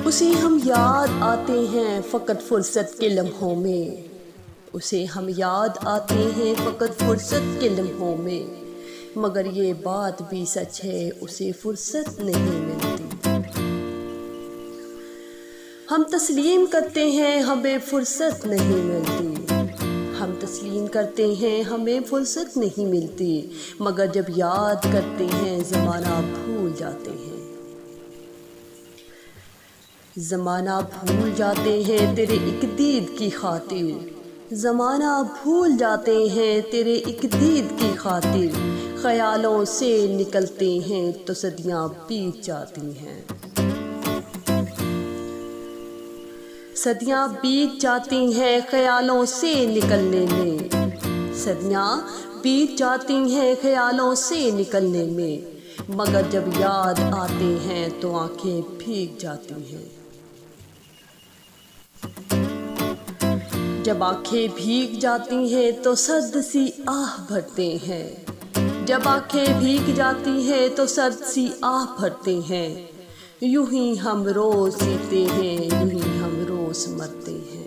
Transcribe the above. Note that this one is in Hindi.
उसे हम याद आते हैं फ़कत फुर्सत के लम्हों में, उसे हम याद आते हैं फ़कत फुर्सत के लम्हों में। मगर ये बात भी सच है उसे फुर्सत नहीं मिलती। हम तस्लीम करते हैं हमें फुर्सत नहीं मिलती, हम तस्लीम करते हैं हमें फुर्सत नहीं मिलती। मगर जब याद करते हैं ज़माना भूल जाते हैं, ज़माना भूल जाते हैं तेरे एक दीद की खातिर, ज़माना भूल जाते हैं तेरे एक दीद की खातिर। ख़यालों से निकलते हैं तो सदियाँ बीत जाती हैं, सदियाँ बीत जाती हैं ख़यालों से निकलने में, सदियाँ बीत जाती हैं ख़यालों से निकलने में। मगर जब याद आते हैं तो आँखें भीग जाती हैं, जब आँखें भीग जाती हैं तो सर्द सी आह भरते हैं, जब आँखें भीग जाती हैं तो सर्द सी आह भरते हैं। यूं ही हम रोज़ जीते हैं, यूं ही हम रोज़ मरते हैं।